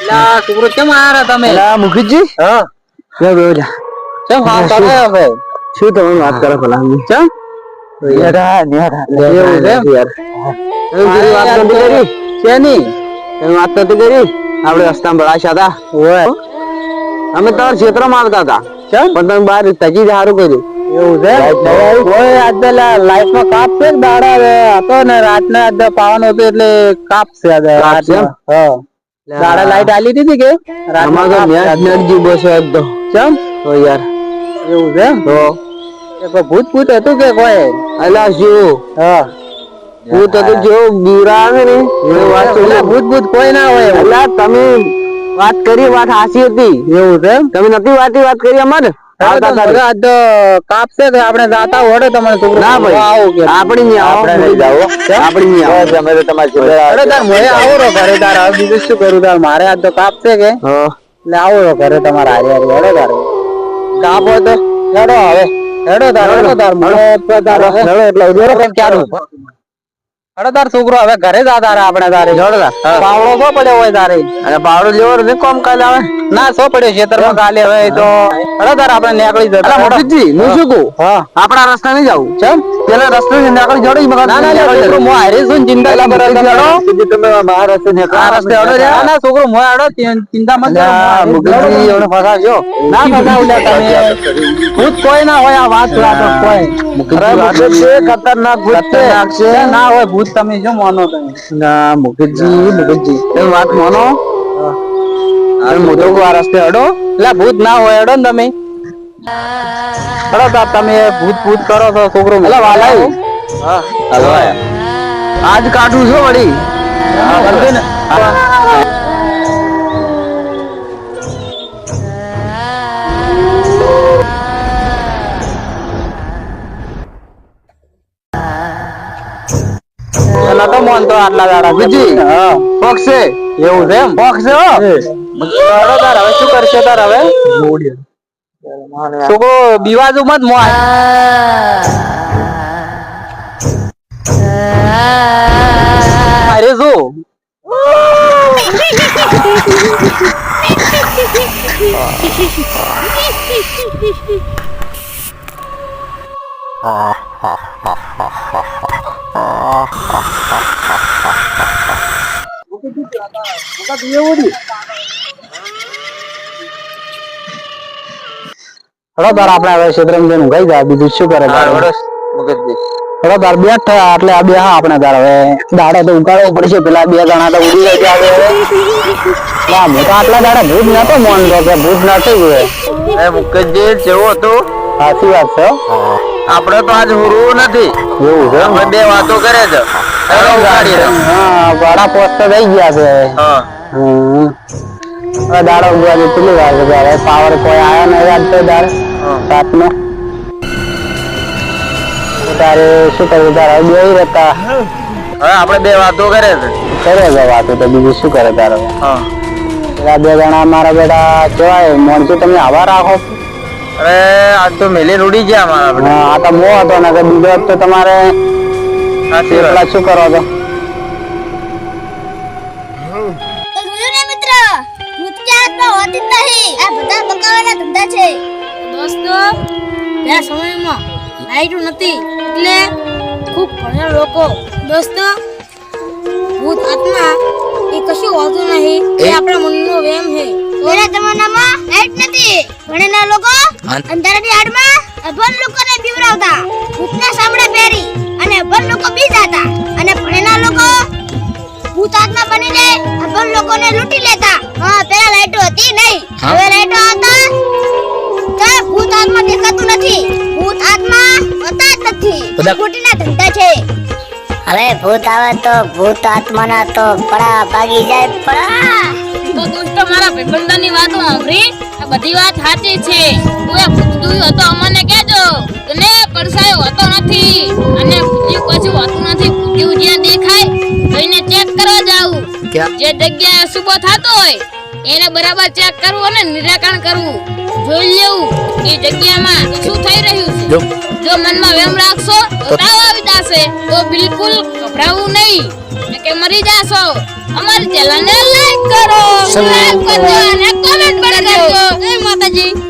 લા છોકરો કેમ આયા તમે? લા મુખીજી હા લે બેજા કેમ હા કરે હવે? શું તમે વાત કરો ભલા કેમ? યાર એવું છે? યાર તમે વાત નથી કરી શેની? તમે વાત નથી કરી આપણે રસ્તામાં ભળાશા હતા ઓય અમે તો ક્ષેત્રમાં આવતા હતા કેમ? પણ તમે બહાર તજી સારું કર્યું એવું છે? ઓય આજ પેલા લાઈટમાં કાપ છે કે દાડા હતો ને રાતના આજ પાવાનું હતું એટલે કાપ છે આજે કાપ છે એમ? રાતના. હા દાડા લાઈટ આલી દીધી કે રાતમાં અમાર તો કાપ છે નેટ આજે. નેટ જી બસ એકદમ કેમ? તો યાર એવું છે એમ? તો એ કોઈ ભૂત ભૂત હતું કે કોઈ? અલા શું હા હું તો જેવો બીવરા આવે ને એ વાત પેલા ભૂત ભૂત કોઈ ના હોય એવું. અલા તમે વાત કરી વાત હાચી હતી એવું છે એમ? તમે નથી વાત કરી અમારે હેડો તો મજા આજ તો કાપશે તો આપણે જાતા હોડે તમારે છોકરો ના ભાઈ આવું કે આપણે નહીં આવો આપણે નહીં જાવ કેમ? આપણે નહીં આવો અમે તો તમારી જોડે હેડો તાર મોય આવો રો ઘરે તાર હવે બીજું શું કરું તાર મારે આજ તો કાપશે કે હા એટલે આવો રો ઘરે તમારે હારી હારી હેડો તાર કાપ હોય તો હેડો હવે હેડો તાર હેડો એટલે ઉભો કેમ ક્યારે હેડો તાર છોકરો હવે ઘરે જા તારે આપણે તારે હેડો તાર પાવડો શો પડ્યો હોય તારે અને પાવડો લેવો ને કોમ કાલે આવે ના શો પડ્યો ખેતરમાં કાલે હવે તો હેડો તાર આપણે નીકળી જતા અલા મુખીજી હું શું કહું હા આપણા રસ્તા નહીં જાવું ચમ પેલા રસ્તે નીકળી જડો ઈ મગજ ના ના છોકરો મો હારે છું ચિંતા ના કરો તમે બહાર રસ્તે આ રસ્તે હેડો રે ના છોકરો મો હેડો ચિંતા મત કરો મુખીજી એવડે ફસાજો ના ફસાવલે તમે ભૂત કોઈ ના હોય આ વાત લાતો કોઈ મુખીજી ખતરનાક ભૂત છે ખતરનાક છે ના હોય ભૂત તમે શું માનો તમે ના મુખીજી તમે વાત માનો તમે મોટો કો આ રસ્તે હડો એટલે ભૂત ના હોય હેડો ને તમે હેડો તાર તમે ભૂત ભૂત કરો છો છોકરો અલા વાલાઈ હા હાલો આજ કાઢું છો વળી હા કરજો ને નતો માનતો આટલા દાડા બીજી હા પક્ષે એવું છે એમ પક્ષે હો હેડો તાર હવે શું કરશે તાર હવે છોકરો બીવાજુ મત મો અરે શું હેડો તાર આપણે હવે ક્ષેત્રમાં જઈને ઊંઘાઈ જાય બીજું શું કરે તાર હેડો તાર બેઠા એટલે આ બે હા આપણે તાર હવે દાડો તો ઉગાડવો પડશે પેલા બે જણા તો ઉડી જાય હવે ના હું તો આટલા દાડા ભૂત નતો માનતો કે ભૂત નથી ગયો એ મુકેશજી જેવો હતો સાચી વાત છે આપણે તો આજ હુરવું નથી એવું છે આપણે બે વાતો કરે છે હેડો ઉગાડી દો. હા ભાડા પોસ્ટ થઈ ગયા છે હા હવે દાડો ઉગવા કેટલી વાર છે હવે પાવર કોઈ આવ્યો નહીં યાદ તો તારે રાતનો તારે શું કરવું તારે બે રહેતા હવે આપણે બે વાતો કરે છે કરે છે વાતો તો બીજું શું કરે તારે હા પેલા બે જણા મારા બેટા કેવાય મોણસી તમે આવા રાખો અરે આજ તો મેલે રૂડી ગયા અમારા આપણે હા આ તો મો હતો ને કે બીજો તો તમારે સાચી વાત. પેલા શું કરો છો તો જોયું ને મિત્ર ભૂત કે આત્મા હોતી જ નહીં આ બધા બકાવાના ધંધા છે દોસ્તો त्या સમયમાં લાઈટ નથી એટલે ખૂબ ઘણા લોકો દોસ્તો ભૂત આત્મા એ કશું હોતું નહીં એ આપણા મનનો વહેમ છે પેલા જમાનામાં લાઈટ નથી ભણેલા લોકો અંધારાની આડમાં અભણ લોકોને બીવરાવતા ભૂતના સામડા પહેરી અને અભણ લોકો બી જાતા અને ભણેલા લોકો ભૂત આત્મા બનીને અભણ લોકોને લૂંટી લેતા હા પેલા લાઈટો હતી નહીં હવે લાઈટો આવતા તો ભૂત આત્મા દેખાતું નથી ભૂત આત્મા હોતા જ નથી ખોટીના ધંધા છે હવે ભૂત આવે તો ભૂત આત્માના તો પડા ભાગી જાય પડા તો દોસ્તો મારા ભાઈબંધની વાતો સાંભળી આ બધી વાત સાચી છે તું એ ભૂત જોયું હતો અમને કહેજો તને પડસાયો હોતો નથી અને ભૂત્યું કશું હોતું નથી ભૂત્યું જ્યાં દેખાય જઈને ચેક કરવા જાવું જે જગ્યાએ અશુભ થતો હોય એને બરાબર ચેક કરવું અને નિરાકરણ કરવું, જોઈ લેવું એ જગ્યામાં શું થઈ રહ્યું છે. જો મનમાં વેમ રાખશો તો તાવ આવી જશે, તો બિલકુલ ગભરાવું નહીં કે મરી જાશો. અમારી ચેનલને લાઈક કરો અને કોમેન્ટ પણ કરજો. જય માતાજી.